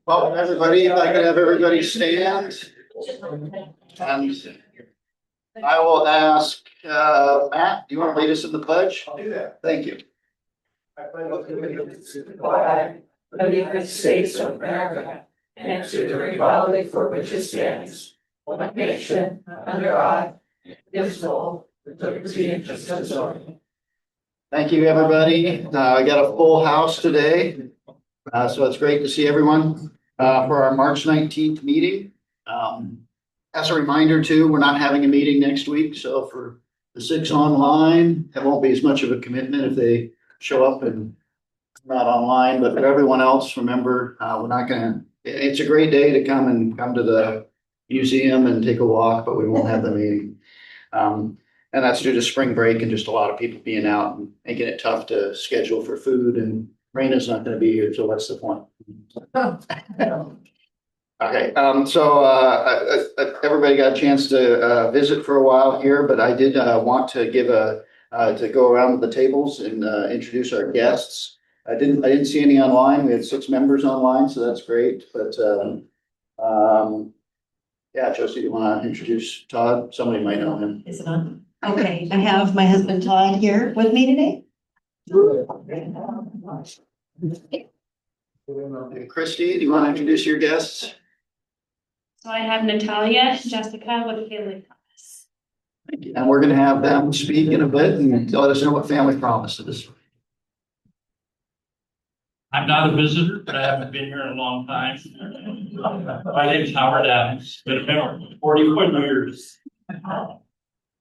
Well, everybody, if I could have everybody stand. And I will ask, Matt, do you want to lead us in the pledge? I'll do that. Thank you. I pledge allegiance to the flag of the United States of America and to the republic for which it stands, one nation, under God, indivisible, with liberty and justice for all. Thank you, everybody. I got a full house today. So it's great to see everyone for our March 19th meeting. As a reminder too, we're not having a meeting next week. So for the 6 online, it won't be as much of a commitment if they show up and not online, but for everyone else, remember, we're not gonna, it's a great day to come to the museum and take a walk, but we won't have the meeting. And that's due to spring break and just a lot of people being out and making it tough to schedule for food, and Raina's not gonna be here, so what's the point? Okay, so everybody got a chance to visit for a while here, but I did want to give to go around the tables and introduce our guests. I didn't see any online. We had 6 members online, so that's great. But yeah, Josie, do you want to introduce Todd? Somebody might know him. Is it on? Okay, I have my husband Todd here with me today. Hey, Christy, do you want to introduce your guests? So I have Natalia, Jessica with Family Promise. Thank you. And we're going to have them speak in a bit and let us know what Family Promise is. I'm not a visitor, but I haven't been here in a long time. My name's Howard Adams, been a member for 41 years.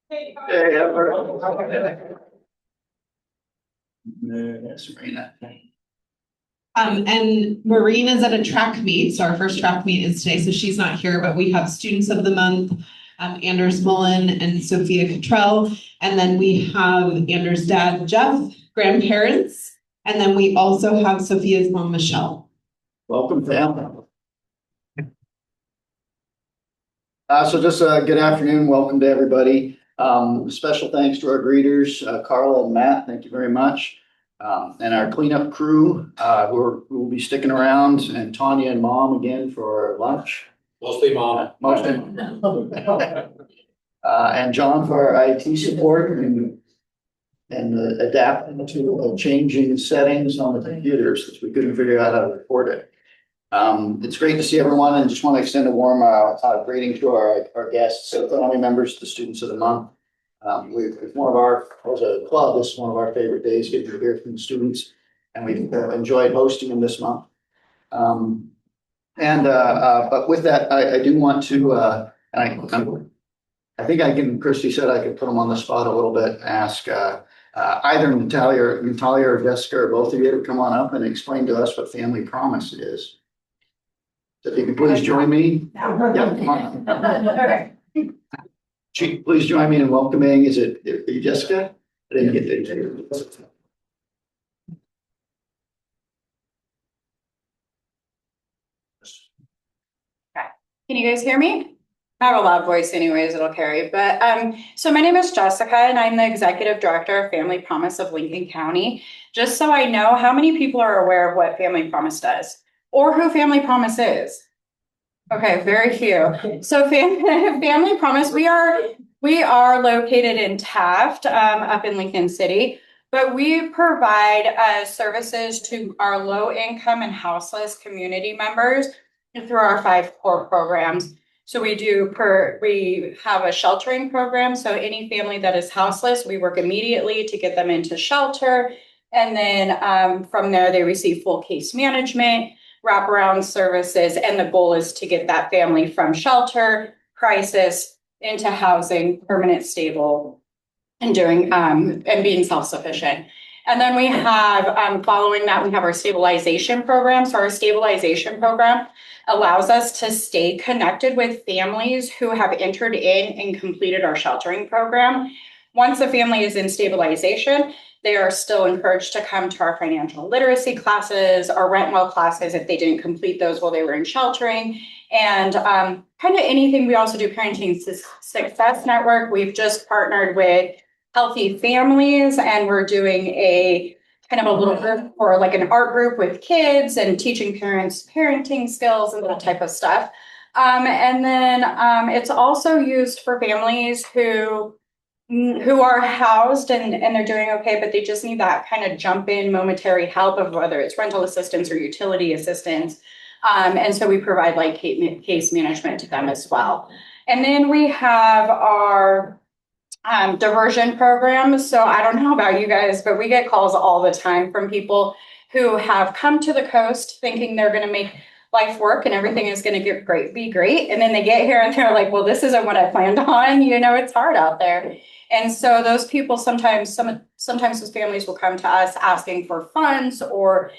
Hey, yes, Marina. And Maureen is at a track meet, so our first track meet is today, so she's not here, but we have students of the month, Anders Mullin and Sophia Cottrell, and then we have Anders' dad, Jeff, grandparents, and then we also have Sophia's mom, Michelle. Welcome, family. So just good afternoon. Welcome to everybody. Special thanks to our greeters, Carla and Matt. Thank you very much. And our cleanup crew, who will be sticking around, and Tanya and Mom again for lunch. Mostly mom. Mostly. And John for our IT support and adapting to changing settings on the computers, since we couldn't figure out how to record it. It's great to see everyone, and just want to extend a warm greeting to our guests, family members, the students of the month. It's one of our, as a club, this is one of our favorite days, getting to hear from the students, and we've enjoyed hosting them this month. But with that, I do want to, and I think I can, Christy said I could put them on the spot a little bit, ask either Natalia or Jessica or both of you to come on up and explain to us what Family Promise is. So if you can please join me. Yeah, come on. Please join me in welcoming, are you Jessica? I didn't get that. Can you guys hear me? I have a loud voice anyways, it'll carry. But so my name is Jessica, and I'm the Executive Director of Family Promise of Lincoln County. Just so I know, how many people are aware of what Family Promise does or who Family Promise is? Okay, very few. So Family Promise, we are located in Taft, up in Lincoln City, but we provide services to our low income and houseless community members through our 5 core programs. So we have a sheltering program. So any family that is houseless, we work immediately to get them into shelter. And then from there, they receive full case management, wraparound services. And the goal is to get that family from shelter, crisis, into housing, permanent, stable, and being self-sufficient. And then we have, following that, we have our stabilization program. So our stabilization program allows us to stay connected with families who have entered in and completed our sheltering program. Once a family is in stabilization, they are still encouraged to come to our financial literacy classes, our rent well classes if they didn't complete those while they were in sheltering, and kind of anything. We also do Parenting Success Network. We've just partnered with Healthy Families, and we're doing a kind of a little group or like an art group with kids and teaching parents parenting skills and that type of stuff. And then it's also used for families who are housed and they're doing okay, but they just need that kind of jump in momentary help of whether it's rental assistance or utility assistance. And so we provide like case management to them as well. And then we have our diversion program. So I don't know about you guys, but we get calls all the time from people who have come to the coast thinking they're going to make life work and everything is going to be great. And then they get here and they're like, well, this isn't what I planned on. You know, it's hard out there. And so those people sometimes those families will come to us asking for funds or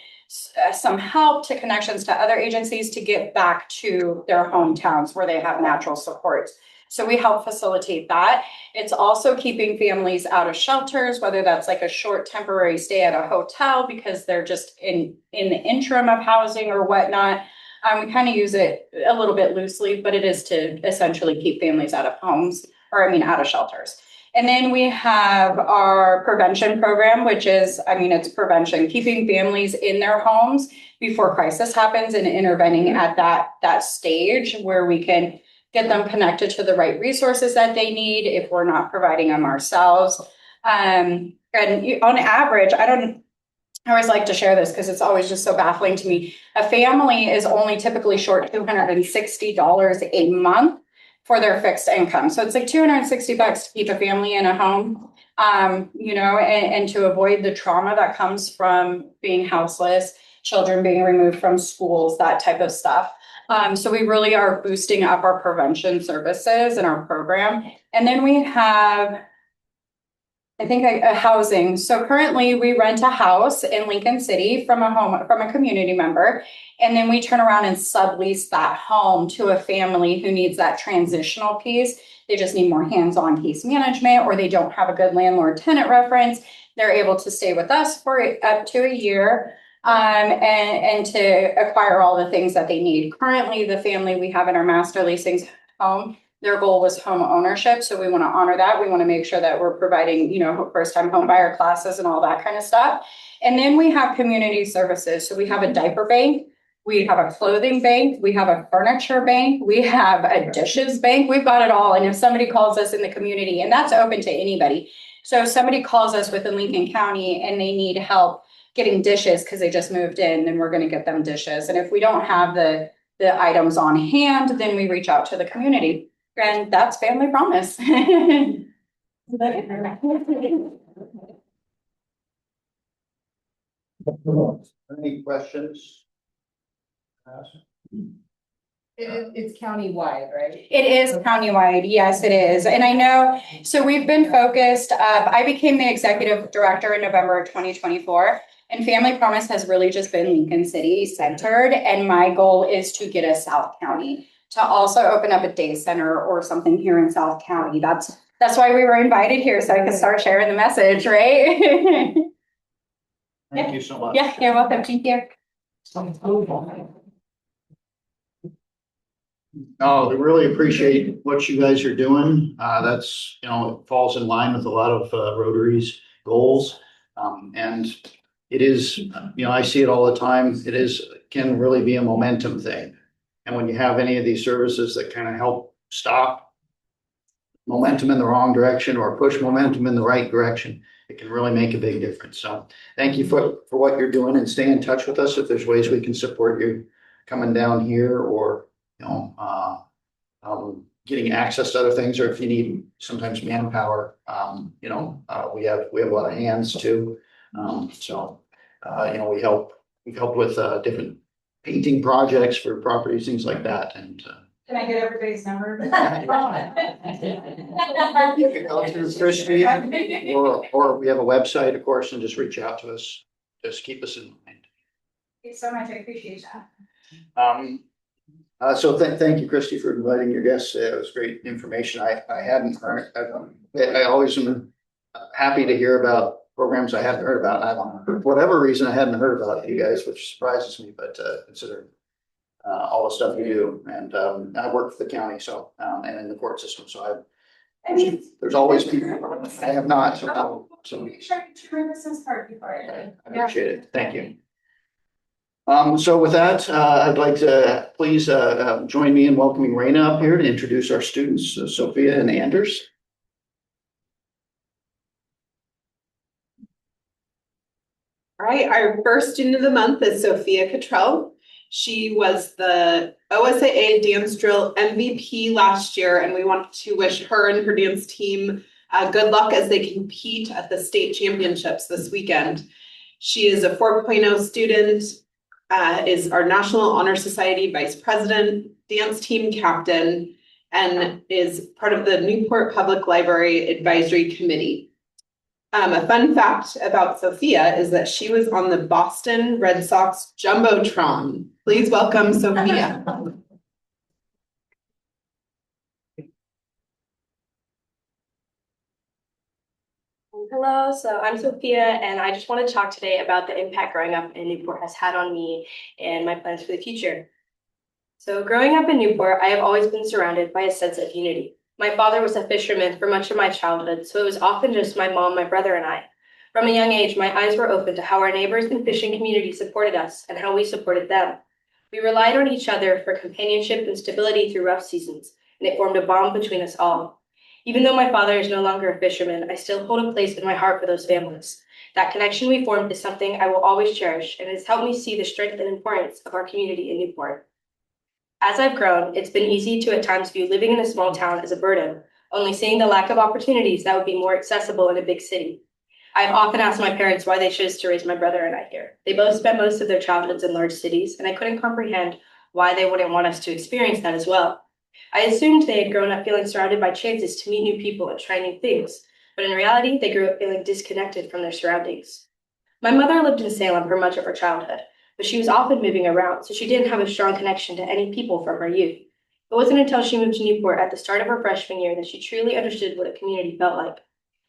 some help to connections to other agencies to get back to their hometowns where they have natural supports. So we help facilitate that. It's also keeping families out of shelters, whether that's like a short temporary stay at a hotel because they're just in the interim of housing or whatnot. We kind of use it a little bit loosely, but it is to essentially keep families out of homes, out of shelters. And then we have our prevention program, which is, it's prevention, keeping families in their homes before crisis happens and intervening at that stage where we can get them connected to the right resources that they need if we're not providing them ourselves. And on average, I always like to share this because it's always just so baffling to me. A family is only typically short $260 a month for their fixed income. So it's like $260 to keep a family in a home, and to avoid the trauma that comes from being houseless, children being removed from schools, that type of stuff. So we really are boosting up our prevention services in our program. And then we have, a housing. So currently we rent a house in Lincoln City from a community member. And then we turn around and sublease that home to a family who needs that transitional piece. They just need more hands-on case management, or they don't have a good landlord-tenant reference. They're able to stay with us for up to a year. And to acquire all the things that they need. Currently, the family we have in our master leasing home, their goal was home ownership. So we want to honor that. We want to make sure that we're providing, first-time home buyer classes and all that kind of stuff. And then we have community services. So we have a diaper bank. We have a clothing bank. We have a furniture bank. We have a dishes bank. We've got it all. And if somebody calls us in the community, and that's open to anybody. So if somebody calls us within Lincoln County and they need help getting dishes because they just moved in, then we're going to get them dishes. And if we don't have the items on hand, then we reach out to the community. And that's Family Promise. Any questions? It's countywide, right? It is countywide. Yes, it is. And I know, so we've been focused. I became the executive director in November of 2024. And Family Promise has really just been Lincoln City centered. And my goal is to get us South County to also open up a day center or something here in South County. That's why we were invited here, so I could start sharing the message, right? Thank you so much. Yeah, you're welcome. Thank you. Oh, we really appreciate what you guys are doing. That's, it falls in line with a lot of Rotary's goals. And it is, I see it all the time. Can really be a momentum thing. And when you have any of these services that kind of help stop momentum in the wrong direction or push momentum in the right direction, it can really make a big difference. So thank you for what you're doing, and stay in touch with us if there's ways we can support you coming down here, or, getting access to other things, or if you need sometimes manpower, we have a lot of hands too. We've helped with different painting projects for properties, things like that. And Can I get everybody's number? you can go through Christie, or we have a website, of course, and just reach out to us. Just keep us in mind. Thank you so much. I appreciate that. So thank you, Christy, for inviting your guests. It was great information. I hadn't heard. I always am happy to hear about programs I hadn't heard about. For whatever reason, I hadn't heard about you guys, which surprises me, but considering all the stuff you do. And I work for the county, so and in the court system, so There's always people. I have not, so Make sure to turn this as part before. I appreciate it. Thank you. So with that, I'd like to please join me in welcoming Raina up here to introduce our students, Sophia and Anders. All right, our first student of the month is Sophia Cottrell. She was the OSAA dance drill MVP last year, and we want to wish her and her dance team good luck as they compete at the state championships this weekend. She is a 4.0 student, is our National Honor Society Vice President, dance team captain, and is part of the Newport Public Library Advisory Committee. A fun fact about Sophia is that she was on the Boston Red Sox Jumbotron. Please welcome Sophia. Hello, so I'm Sophia, and I just want to talk today about the impact growing up in Newport has had on me and my plans for the future. So growing up in Newport, I have always been surrounded by a sense of unity. My father was a fisherman for much of my childhood, so it was often just my mom, my brother, and I. From a young age, my eyes were open to how our neighbors and fishing community supported us and how we supported them. We relied on each other for companionship and stability through rough seasons, and it formed a bond between us all. Even though my father is no longer a fisherman, I still hold a place in my heart for those families. That connection we formed is something I will always cherish, and it has helped me see the strength and importance of our community in Newport. As I've grown, it's been easy to at times view living in a small town as a burden, only seeing the lack of opportunities that would be more accessible in a big city. I've often asked my parents why they chose to raise my brother and I here. They both spent most of their childhoods in large cities, and I couldn't comprehend why they wouldn't want us to experience that as well. I assumed they had grown up feeling surrounded by chances to meet new people and try new things, but in reality, they grew up feeling disconnected from their surroundings. My mother lived in Salem for much of her childhood, but she was often moving around, so she didn't have a strong connection to any people from her youth. It wasn't until she moved to Newport at the start of her freshman year that she truly understood what a community felt like.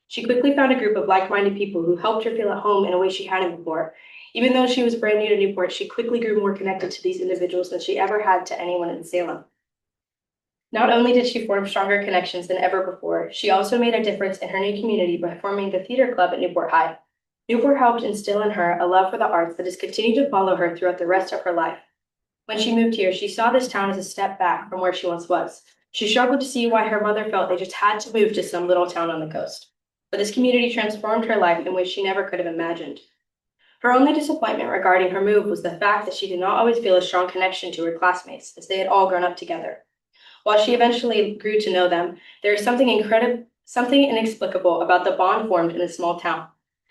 She quickly found a group of like-minded people who helped her feel at home in a way she hadn't before. Even though she was brand new to Newport, she quickly grew more connected to these individuals than she ever had to anyone in Salem. Not only did she form stronger connections than ever before, she also made a difference in her new community by forming the theater club at Newport High. Newport helped instill in her a love for the arts that has continued to follow her throughout the rest of her life. When she moved here, she saw this town as a step back from where she once was. She struggled to see why her mother felt they just had to move to some little town on the coast. But this community transformed her life in ways she never could have imagined. Her only disappointment regarding her move was the fact that she did not always feel a strong connection to her classmates, as they had all grown up together. While she eventually grew to know them, there is something inexplicable about the bond formed in a small town.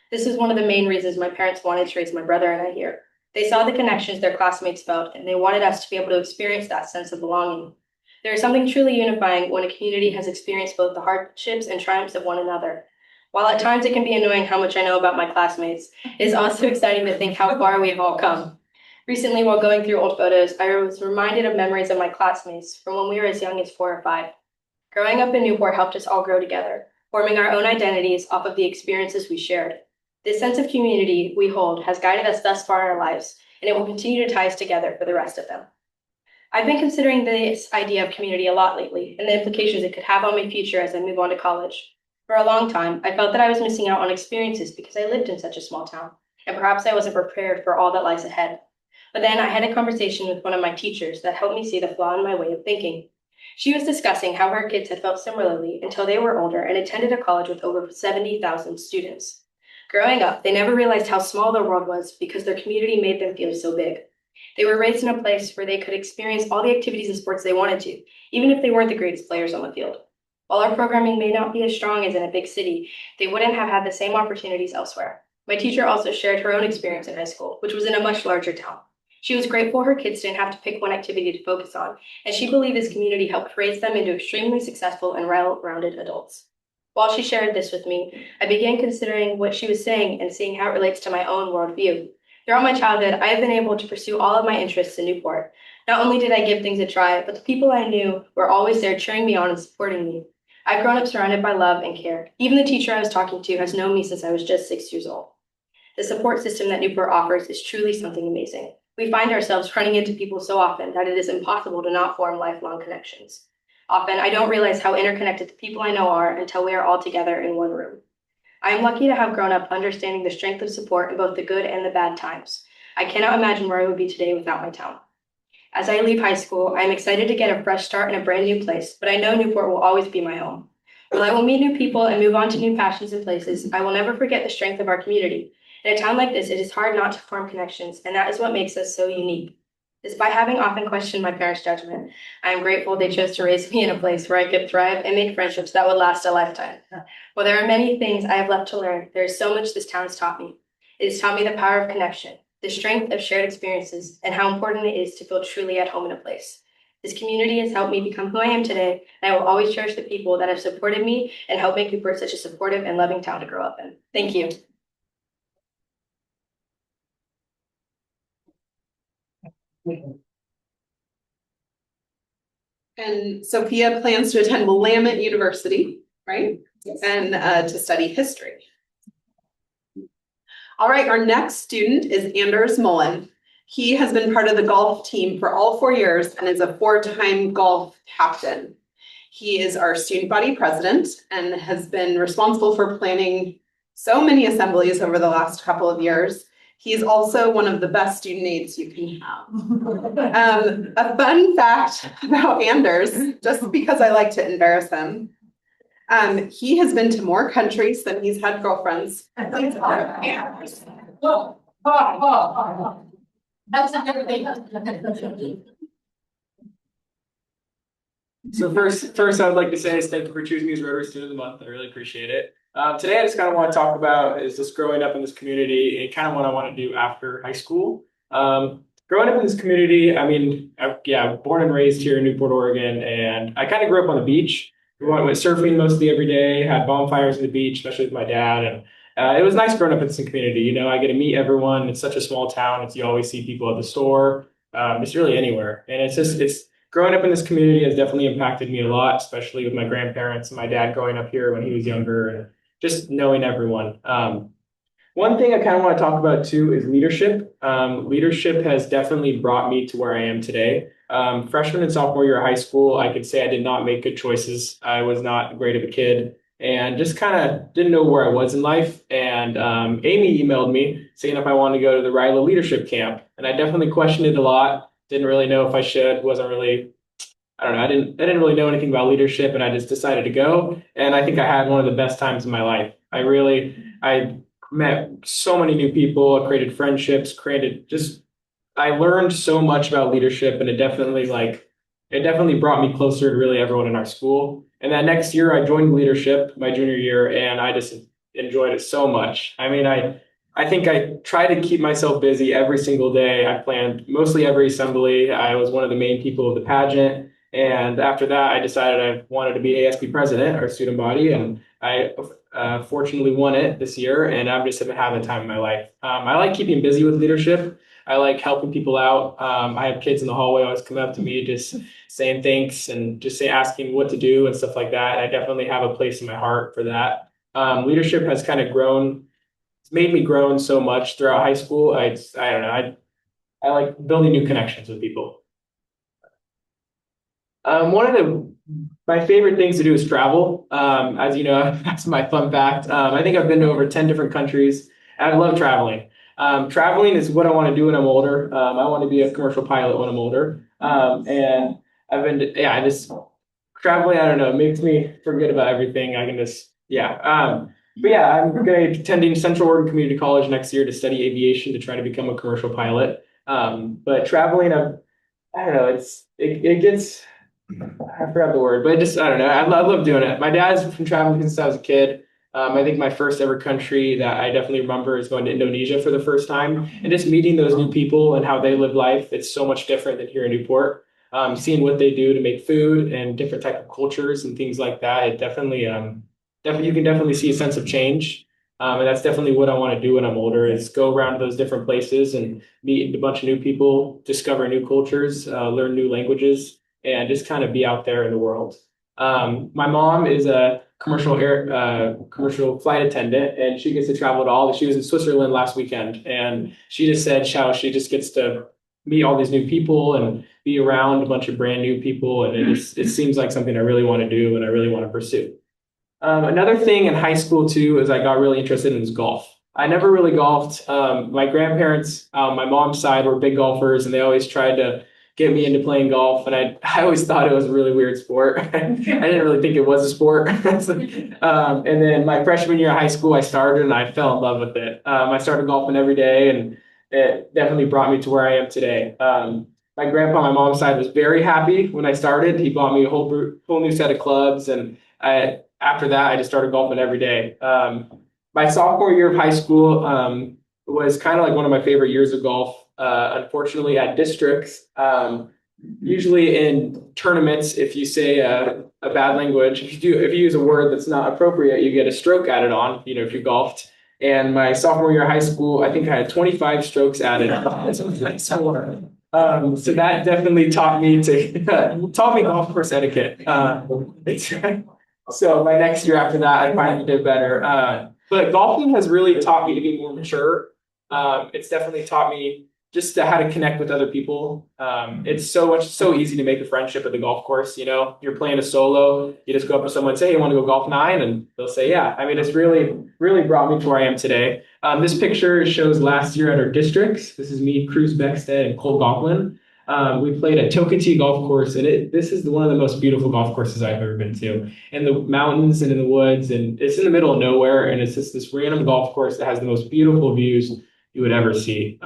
This is one of the main reasons my parents wanted to raise my brother and I here. They saw the connections their classmates felt, and they wanted us to be able to experience that sense of belonging. There is something truly unifying when a community has experienced both the hardships and triumphs of one another. While at times it can be annoying how much I know about my classmates, it is also exciting to think how far we have all come. Recently, while going through old photos, I was reminded of memories of my classmates from when we were as young as 4 or 5. Growing up in Newport helped us all grow together, forming our own identities off of the experiences we shared. This sense of community we hold has guided us thus far in our lives, and it will continue to tie us together for the rest of them. I've been considering this idea of community a lot lately, and the implications it could have on my future as I move on to college. For a long time, I felt that I was missing out on experiences because I lived in such a small town, and perhaps I wasn't prepared for all that lies ahead. But then I had a conversation with one of my teachers that helped me see the flaw in my way of thinking. She was discussing how her kids had felt similarly until they were older and attended a college with over 70,000 students. Growing up, they never realized how small their world was because their community made them feel so big. They were raised in a place where they could experience all the activities and sports they wanted to, even if they weren't the greatest players on the field. While our programming may not be as strong as in a big city, they wouldn't have had the same opportunities elsewhere. My teacher also shared her own experience in high school, which was in a much larger town. She was grateful her kids didn't have to pick one activity to focus on, and she believed this community helped raise them into extremely successful and well-rounded adults. While she shared this with me, I began considering what she was saying and seeing how it relates to my own worldview. Throughout my childhood, I have been able to pursue all of my interests in Newport. Not only did I give things a try, but the people I knew were always there cheering me on and supporting me. I've grown up surrounded by love and care. Even the teacher I was talking to has known me since I was just 6 years old. The support system that Newport offers is truly something amazing. We find ourselves running into people so often that it is impossible to not form lifelong connections. Often, I don't realize how interconnected the people I know are until we are all together in one room. I am lucky to have grown up understanding the strength of support in both the good and the bad times. I cannot imagine where I would be today without my town. As I leave high school, I am excited to get a fresh start in a brand new place, but I know Newport will always be my home. While I will meet new people and move on to new passions and places, I will never forget the strength of our community. In a town like this, it is hard not to form connections, and that is what makes us so unique. Despite having often questioned my parents' judgment, I am grateful they chose to raise me in a place where I could thrive and make friendships that would last a lifetime. While there are many things I have left to learn, there is so much this town has taught me. It has taught me the power of connection, the strength of shared experiences, and how important it is to feel truly at home in a place. This community has helped me become who I am today, and I will always cherish the people that have supported me and helped make Newport such a supportive and loving town to grow up in. Thank you. And Sophia plans to attend Willamette University, right? Yes. And to study history. All right, our next student is Anders Mullin. He has been part of the golf team for all 4 years and is a 4-time golf captain. He is our student body president and has been responsible for planning so many assemblies over the last couple of years. He's also one of the best student aides you can have. A fun fact about Anders, just because I like to embarrass him, he has been to more countries than he's had girlfriends. That's a good thing. So first, I would like to say is thank you for choosing me as Rotary Student of the Month. I really appreciate it. Today, I just kind of want to talk about is just growing up in this community and kind of what I want to do after high school. Growing up in this community, I mean, born and raised here in Newport, Oregon, and I kind of grew up on the beach. We went surfing mostly every day, had bonfires on the beach, especially with my dad, and it was nice growing up in this community. You know, I get to meet everyone. It's such a small town. You always see people at the store. It's really anywhere, and it's growing up in this community has definitely impacted me a lot, especially with my grandparents and my dad growing up here when he was younger, and just knowing everyone. One thing I kind of want to talk about too is leadership. Leadership has definitely brought me to where I am today. Freshman and sophomore year of high school, I could say I did not make good choices. I was not great of a kid and just kind of didn't know where I was in life. And Amy emailed me saying if I wanted to go to the RILA leadership camp. And I definitely questioned it a lot. Didn't really know if I should, I don't know. I didn't really know anything about leadership, and I just decided to go. And I think I had one of the best times in my life. I met so many new people, I created friendships, I learned so much about leadership, and it definitely brought me closer to really everyone in our school. And that next year I joined leadership my junior year, and I just enjoyed it so much. I mean, I think I tried to keep myself busy every single day. I planned mostly every assembly. I was one of the main people of the pageant. And after that, I decided I wanted to be ASB president, our student body, and I fortunately won it this year, and I'm just having the time of my life. I like keeping busy with leadership. I like helping people out. I have kids in the hallway always come up to me just saying thanks and just asking what to do and stuff like that. I definitely have a place in my heart for that. Leadership has kind of grown. It's made me grow so much throughout high school. I don't know. I like building new connections with people. One of my favorite things to do is travel. As you know, that's my fun fact. I think I've been to over 10 different countries. I love traveling. Traveling is what I want to do when I'm older. I want to be a commercial pilot when I'm older. And I've been traveling, I don't know, makes me forget about everything. I'm going to be attending Central Oregon Community College next year to study aviation to try to become a commercial pilot. But traveling, I don't know, it gets, I forgot the word, but I don't know. I love doing it. My dad's been traveling since I was a kid. I think my first ever country that I definitely remember is going to Indonesia for the first time and just meeting those new people and how they live life. It's so much different than here in Newport. Seeing what they do to make food and different type of cultures and things like that. It definitely, you can definitely see a sense of change. And that's definitely what I want to do when I'm older is go around to those different places and meet a bunch of new people, discover new cultures, learn new languages, and just kind of be out there in the world. My mom is a commercial flight attendant, and she gets to travel to all. She was in Switzerland last weekend, and she just said how she just gets to meet all these new people and be around a bunch of brand new people, and it seems like something I really want to do and I really want to pursue. Another thing in high school too is I got really interested in golf. I never really golfed. My grandparents, my mom's side, were big golfers, and they always tried to get me into playing golf. And I always thought it was a really weird sport. I didn't really think it was a sport. And then my freshman year of high school, I started and I fell in love with it. I started golfing every day, and it definitely brought me to where I am today. My grandpa on my mom's side was very happy when I started. He bought me a whole new set of clubs, and after that, I just started golfing every day. My sophomore year of high school was kind of like one of my favorite years of golf. Unfortunately, at districts, usually in tournaments, if you say a bad language, if you use a word that's not appropriate, you get a stroke added on. If you golfed. And my sophomore year of high school, I think I had 25 strokes added. So that definitely taught me golf course etiquette. So my next year after that, I finally did better. But golfing has really taught me to be more mature. It's definitely taught me just how to connect with other people. It's so easy to make a friendship at the golf course. You're playing a solo, you just go up to someone and say, "Hey, you want to go golf 9?" And they'll say, "Yeah." I mean, it's really brought me to where I am today. This picture shows last year at our districts. This is me, Cruz Beckstead, and Cole Gauquelin. We played at Tokatee Golf Course, and this is one of the most beautiful golf courses I've ever been to. In the mountains and in the woods, and it's in the middle of nowhere, and it's just this random golf course that has the most beautiful views you would ever see.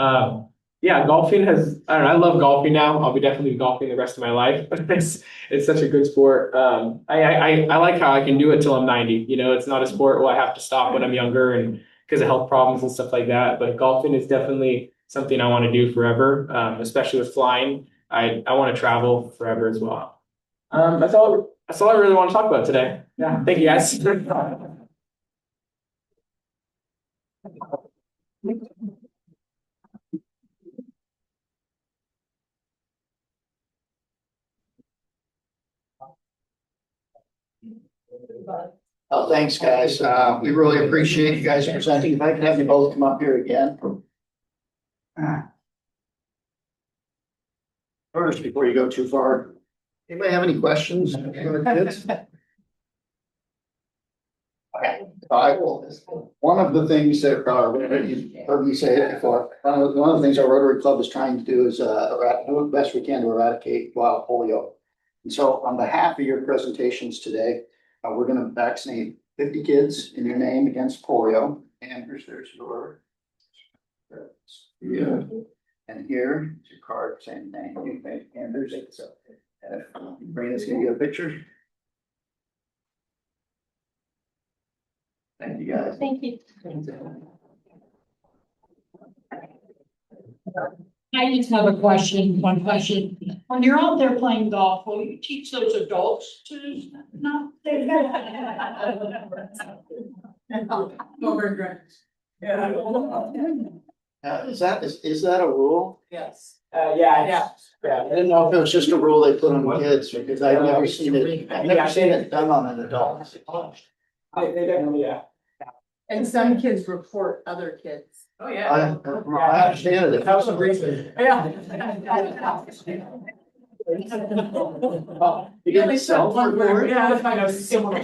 Yeah, golfing I don't know, I love golfing now. I'll be definitely golfing the rest of my life. It's such a good sport. I like how I can do it till I'm 90. It's not a sport where I have to stop when I'm younger and because of health problems and stuff like that. But golfing is definitely something I want to do forever, especially with flying. I want to travel forever as well. That's all I really want to talk about today. Yeah, thank you guys. Oh, thanks, guys. We really appreciate you guys presenting. If I could have you both come up here again. First, before you go too far, anybody have any questions for the kids? Okay, I will. One of the things that you've heard me say it before, one of the things our Rotary Club is trying to do is do the best we can to eradicate wild polio. And so on behalf of your presentations today, we're going to vaccinate 50 kids in your name against polio. And there's your, yeah. And here is your card, same name. And there's it. So, Brandon's going to get a picture. Thank you, guys. Thank you. I just have one question. When you're out there playing golf, will you teach those adults to not? Is that a rule? Yes. Yeah. I didn't know if it was just a rule they put on kids because I've never seen it done on an adult. They definitely, yeah. And some kids report other kids. Oh, I understand it. That was some reason. Yeah. You get me self-report? Yeah, I know, similar.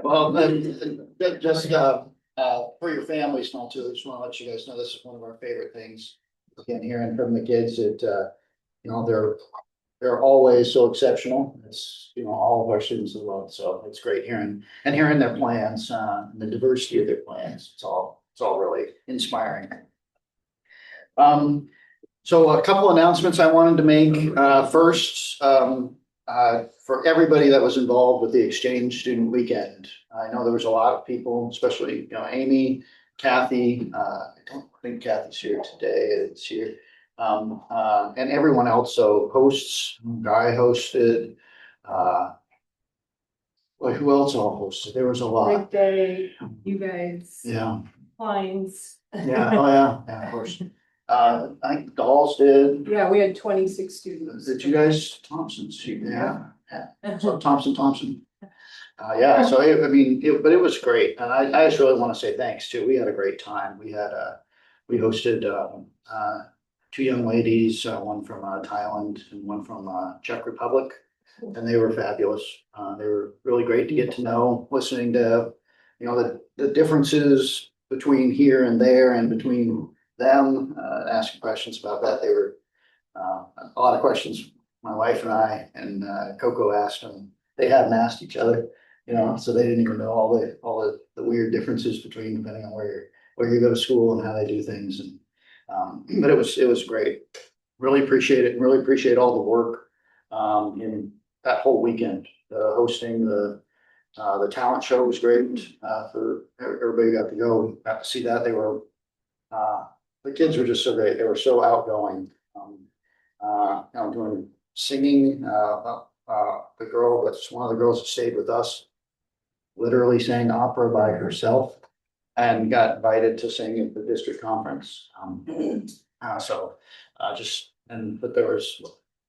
Well, just for your families and all too, I just want to let you guys know this is one of our favorite things. Again, hearing from the kids that they're always so exceptional. It's all of our students as well. So it's great hearing their plans, and the diversity of their plans. It's all really inspiring. So a couple announcements I wanted to make. First, for everybody that was involved with the exchange student weekend. I know there was a lot of people, especially Amy, Kathy. I don't think Kathy's here today. It's here. And everyone else. So hosts, Guy hosted. Who else all hosted? There was a lot. Rick Day, you guys. Yeah. Lines. Yeah. Oh yeah. Of course. I think Dolls did. Yeah, we had 26 students. Did you guys? Thompson's. Yeah. So Thompson. Yeah. So but it was great, and I just really want to say thanks too. We had a great time. We hosted two young ladies, one from Thailand and one from Czech Republic. And they were fabulous. They were really great to get to know, listening to, the differences between here and there and between them, asking questions about that. They were a lot of questions my wife and I and Coco asked them. They hadn't asked each other, so they didn't even know all the weird differences between depending on where you go to school and how they do things. And but it was great. Really appreciate it and really appreciate all the work in that whole weekend. Hosting the talent show was great. For everybody got to see that. They were the kids were just so great. They were so outgoing. Doing singing. The girl that's one of the girls that stayed with us literally sang opera by herself and got invited to sing at the district conference. But there was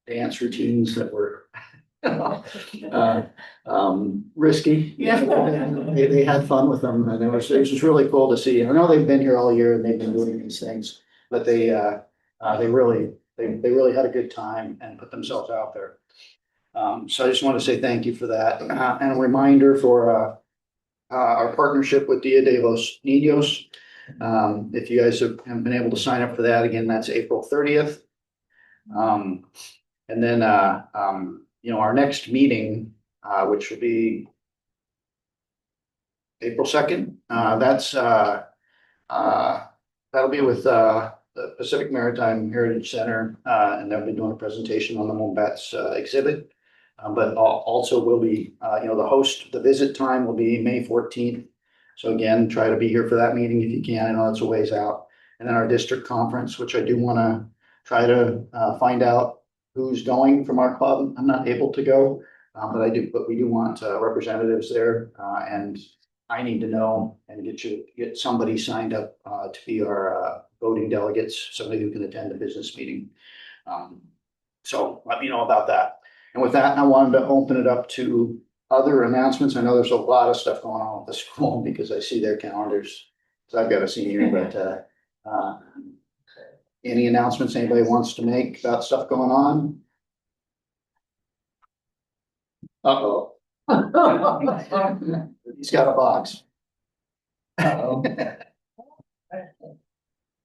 dance routines that were risky. Yeah. They had fun with them, and it was just really cool to see. I know they've been here all year and they've been doing these things, but they really had a good time and put themselves out there. So I just want to say thank you for that, and a reminder for our partnership with Dia de los Niños. If you guys have been able to sign up for that, again, that's April 30th. And then our next meeting, which will be April 2nd, that'll be with the Pacific Maritime Heritage Center, and they'll be doing a presentation on the Wombats exhibit. But also will be, the visit time will be May 14th. So again, try to be here for that meeting if you can. I know it's a ways out. And then our district conference, which I do want to try to find out who's going from our club. I'm not able to go, but we do want representatives there, and I need to know and get somebody signed up to be our voting delegates, somebody who can attend the business meeting. So let me know about that. And with that, I wanted to open it up to other announcements. I know there's a lot of stuff going on with the school because I see their calendars. So I've got a senior, but any announcements anybody wants to make about stuff going on? Uh-oh. He's got a box. Uh-oh.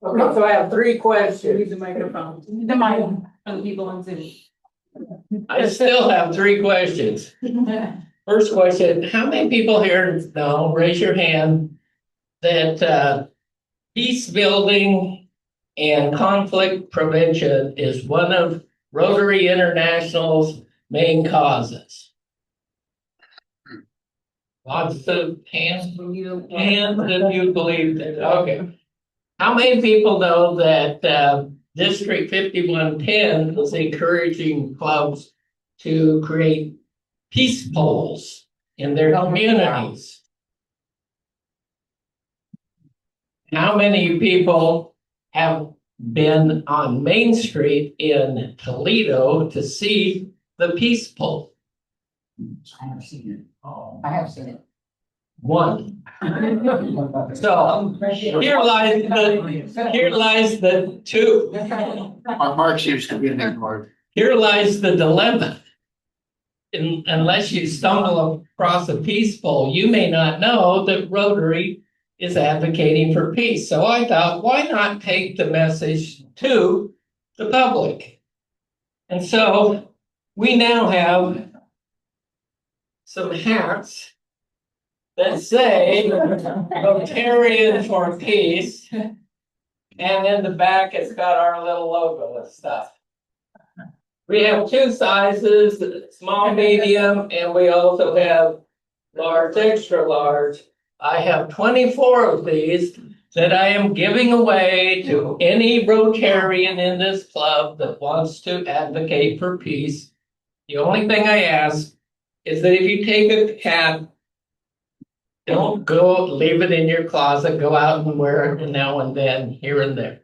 Okay, so I have three questions. Use the microphone. The mic for the people on Zoom. I still have three questions. First question, how many people here know, raise your hand, that peace building and conflict prevention is one of Rotary International's main causes? Lots of hands from you, and you believe that. Okay. How many people know that District 5110 is encouraging clubs to create peace poles in their communities? How many people have been on Main Street in Toledo to see the peace pole? I have seen it. Oh, I have seen it. One. So here lies the two. Mark's used to being ignored. Here lies the dilemma. Unless you stumble across a peace pole, you may not know that Rotary is advocating for peace. So I thought, why not take the message to the public? And so we now have some hats that say Rotarian for Peace, and in the back it's got our little logo and stuff. We have two sizes, small, medium, and we also have large, extra large. I have 24 of these that I am giving away to any Rotarian in this club that wants to advocate for peace. The only thing I ask is that if you take a hat, don't go leave it in your closet, go out and wear it now and then, here and there.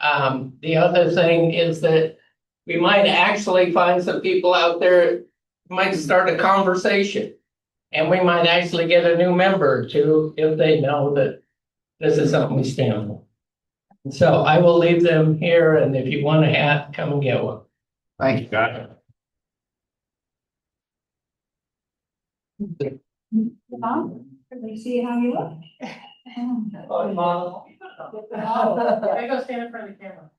The other thing is that we might actually find some people out there who might start a conversation. And we might actually get a new member or two if they know that this is something we stand for. So I will leave them here, and if you want a hat, come and get one. Thank you. Got it. They see how you look. I go stand in front of the camera.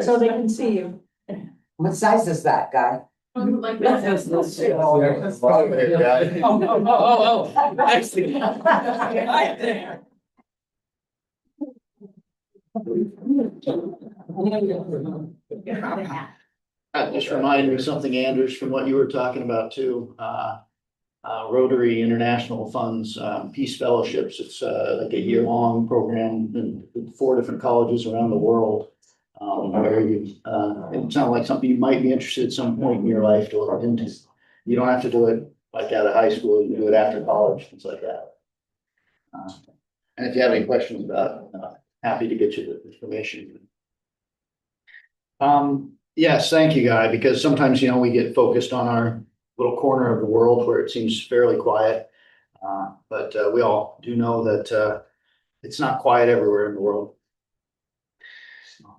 So they can see you. What size is that guy? Like this. I see. Right there. That just reminded me of something, Anders, from what you were talking about too. Rotary International funds Peace Fellowships. It's like a year-long program in 4 different colleges around the world. Where you, it sounds like something you might be interested at some point in your life to look into. You don't have to do it like out of high school, you can do it after college, things like that. And if you have any questions about it, happy to get you the information. Yes, thank you, Guy, because sometimes, we get focused on our little corner of the world where it seems fairly quiet. But we all do know that it's not quiet everywhere in the world.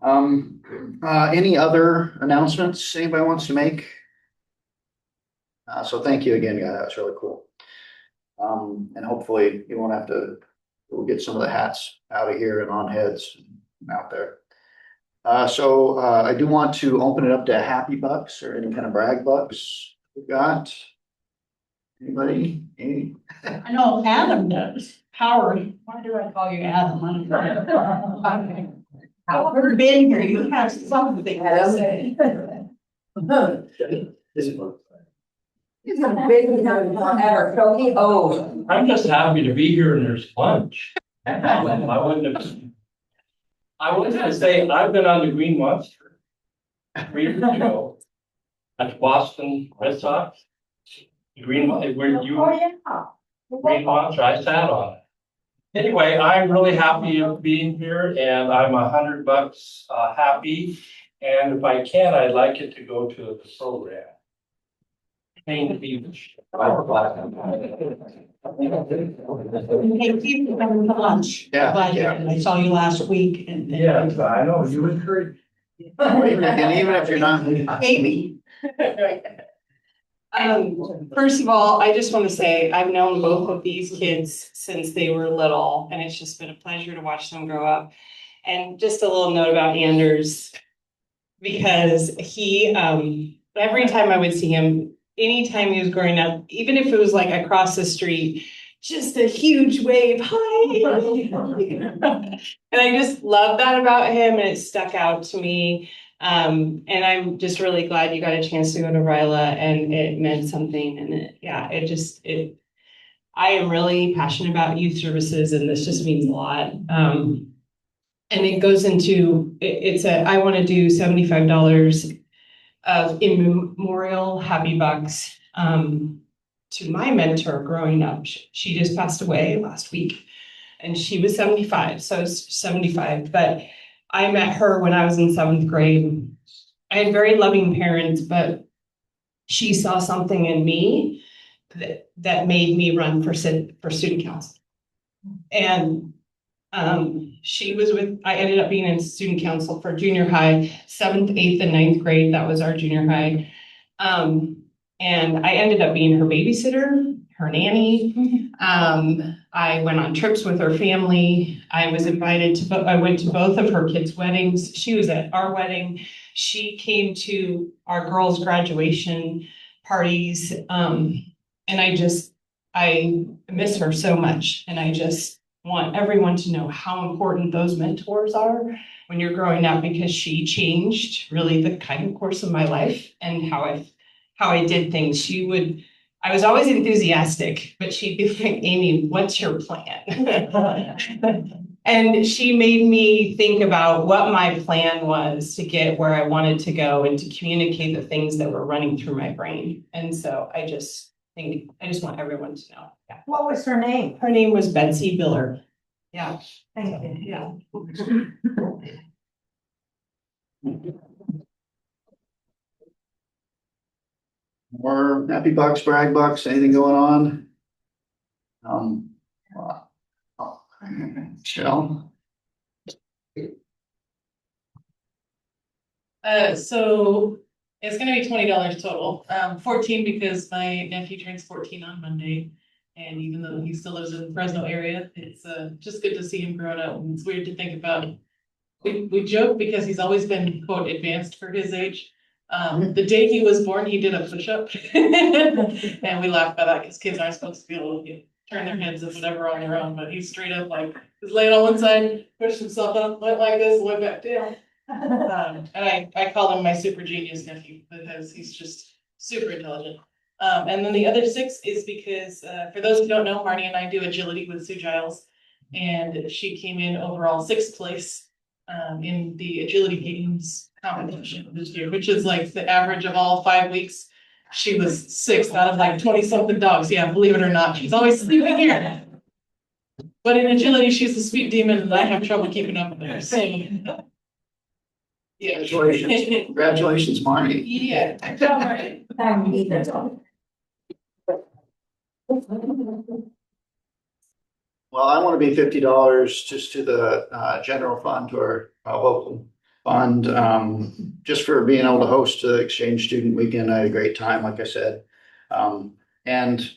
Any other announcements anybody wants to make? So thank you again, Guy. That was really cool. And hopefully you won't have to, we'll get some of the hats out of here and on heads out there. So I do want to open it up to happy bucks or any kind of brag bucks we've got. Anybody? Any? I know Adam does. Howard, why do I call you Adam? Howard, been here, you have something to say. He's a big ever, so he owes. I'm just happy to be here and there's lunch. I was gonna say, I've been on the Green Monster 3 years ago at the Boston Red Sox. The Green, where you, Green Monster, I sat on it. Anyway, I'm really happy of being here and I'm $100 happy. And if I can, I'd like it to go to the program. Pain Beach. Thank you for coming to lunch. Yeah, Glad you- yeah. I saw you last week and. Yes, I know, you encouraged. And even if you're not. Amy. First of all, I just want to say I've known both of these kids since they were little, and it's just been a pleasure to watch them grow up. And just a little note about Anders, because he, every time I would see him, anytime he was growing up, even if it was like across the street, just a huge wave, hi. And I just love that about him, and it stuck out to me. And I'm just really glad you got a chance to go to Ryla, and it meant something. And I am really passionate about youth services, and this just means a lot. And it goes into, I want to do $75 of immemorial happy bucks to my mentor growing up. She just passed away last week, and she was 75, so I was 75, but I met her when I was in 7th grade. I had very loving parents, but she saw something in me that made me run for student council. And I ended up being in student council for junior high, 7th, 8th, and 9th grade. That was our junior high. And I ended up being her babysitter, her nanny. I went on trips with her family. I was invited to, I went to both of her kids' weddings. She was at our wedding. She came to our girls' graduation parties. And I miss her so much. And I just want everyone to know how important those mentors are when you're growing up, because she changed really the kind of course of my life and how I did things. I was always enthusiastic, but she'd be like, Amy, what's your plan? And she made me think about what my plan was to get where I wanted to go and to communicate the things that were running through my brain. And so I just want everyone to know. Yeah. What was her name? Her name was Betsy Biller. Yeah. Thank you. Yeah. More happy bucks, brag bucks, anything going on? Michelle? So it's gonna be $20 total, 14 because my nephew turns 14 on Monday. And even though he still lives in the Fresno area, it's just good to see him growing up. And it's weird to think about. We joke because he's always been quote advanced for his age. The day he was born, he did a push-up. And we laugh about that because kids aren't supposed to be able to turn their heads and whatever on their own, but he's straight up like, he's laying on one side, pushed himself up, went like this, went back down. And I call him my super genius nephew because he's just super intelligent. And then the other 6 is because, for those who don't know, Marnie and I do agility with Sue Giles. And she came in overall 6th place, in the agility games competition this year, which is like the average of all 5 weeks. She was 6th out of like 20-something dogs. Yeah, believe it or not, she's always sleeping here. But in agility, she's a sweet demon and I have trouble keeping up with her, so. Yeah. Congratulations. Congratulations, Marnie. Yeah. Well, I want to be $50 just to the general fund or local fund, just for being able to host the exchange student weekend. I had a great time, like I said. And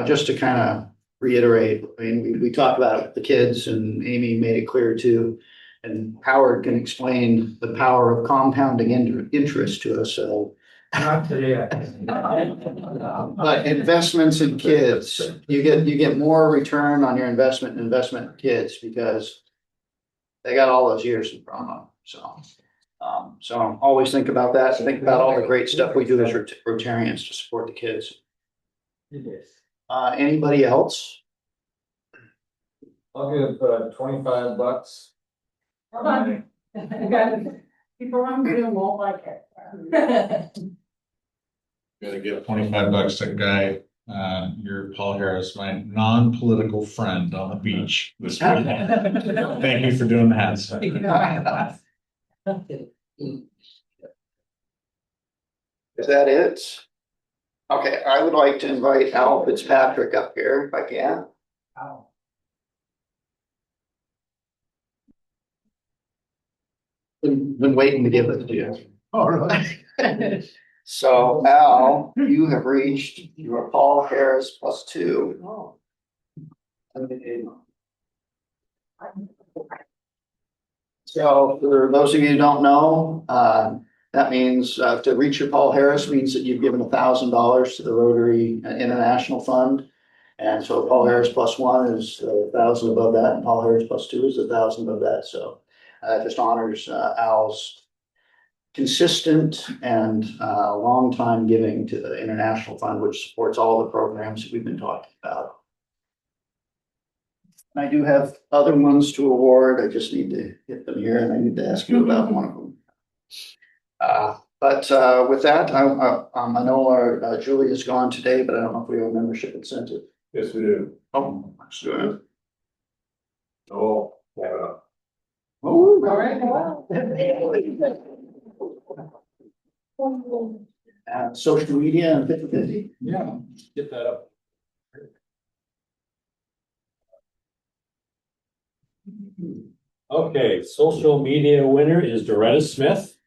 just to kind of reiterate, I mean, we talked about the kids and Amy made it clear too. And Howard can explain the power of compounding interest to us, so. Not today. But investments in kids, you get more return on your investment in kids because they got all those years in front of them, so. So always think about that, think about all the great stuff we do as Rotarians to support the kids. Anybody else? I'll give $25. People on Zoom won't like it. Gonna give $25 to guy, your Paul Harris, my non-political friend on the beach this weekend. Thank you for doing the hat stuff. Is that it? Okay, I would like to invite Al Fitzpatrick up here if I can. Been waiting to give it to you. All right. So Al, you have reached your Paul Harris +2. So for those of you who don't know, that means to reach your Paul Harris means that you've given $1,000 to the Rotary International Fund. And so Paul Harris +1 is 1,000 above that, and Paul Harris +2 is 1,000 above that. So just honors Al's consistent and long time giving to the International Fund, which supports all the programs that we've been talking about. I do have other ones to award. I just need to get them here and I need to ask you about one of them. But with that, I know our Julie is gone today, but I don't know if we have a membership incentive. Yes, we do. Oh, let's do it. Oh, yeah. Oh, All right. Social media and 50/50. Yeah, get that up. Okay, social media winner is Doretta Smith.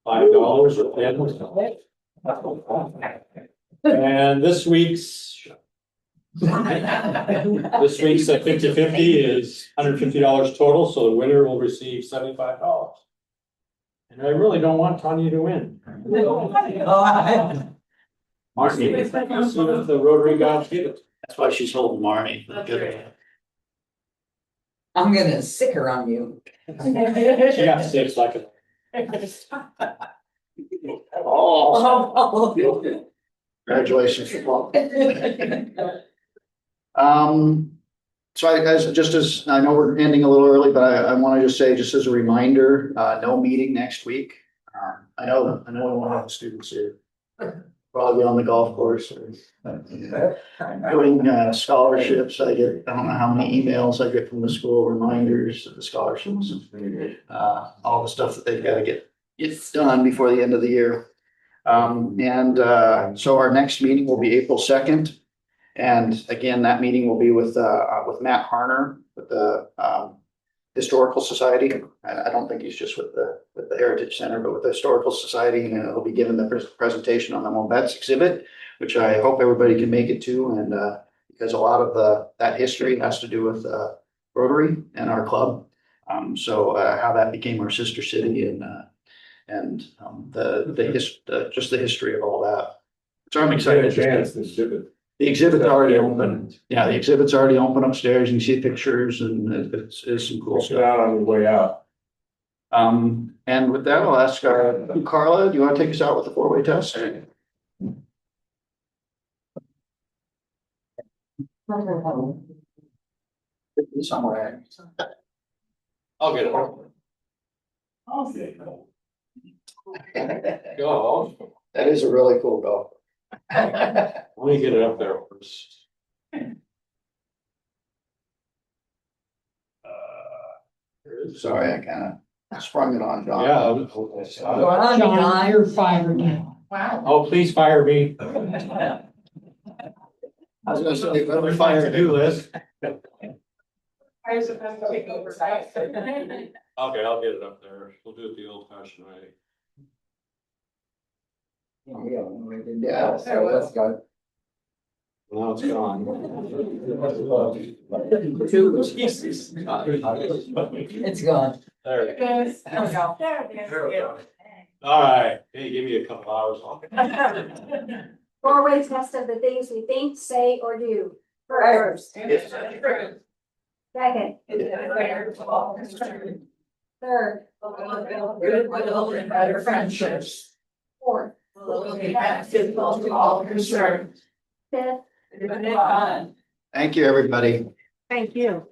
$5 or 10. And this week's 50/50 is $150 total, so the winner will receive $75. And I really don't want Tanya to win. Marcy, see if the Rotary gods get it. That's why she's holding Marnie. Good. I'm gonna sick her on you. She got 6 like it. Oh. Congratulations. So as I know we're ending a little early, but I want to just say, just as a reminder, no meeting next week. I know we won't have students here. Probably on the golf course or doing scholarships. I don't know how many emails I get from the school, reminders of the scholarships. All the stuff that they've got to get done before the end of the year. So our next meeting will be April 2nd. And again, that meeting will be with Matt Harner with the Historical Society. I don't think he's just with the Heritage Center, but with the Historical Society, and he'll be giving the presentation on the Mobett's exhibit, which I hope everybody can make it to, and because a lot of that history has to do with Rotary and our club. So how that became our sister city and just the history of all that. So I'm excited. The exhibit's already open. Yeah, the exhibit's already open upstairs. You can see pictures and it's some cool stuff. Out on the way out. And with that, I'll ask Carla, do you want to take us out with the four-way test? Somewhere. I'll get it. Go. That is a really cool dog. Let me get it up there first. Sorry, I kind of sprung it on John. Yeah. John, you're fired now. Wow. Oh, please fire me. I was gonna say, let me fire To-do list. I was supposed to take over, guys. Okay, I'll get it up there. We'll do it the old fashioned way. Yeah, so let's go. Now it's gone. It's gone. There. There goes. There we go. There we go. All right, hey, give me a couple hours. Four-way test of the things we think, say, or do. First. Second. Third. Goodwill and better friendships. Fourth. Will be beneficial to all concerned. Fifth. Moving on. Thank you, everybody. Thank you.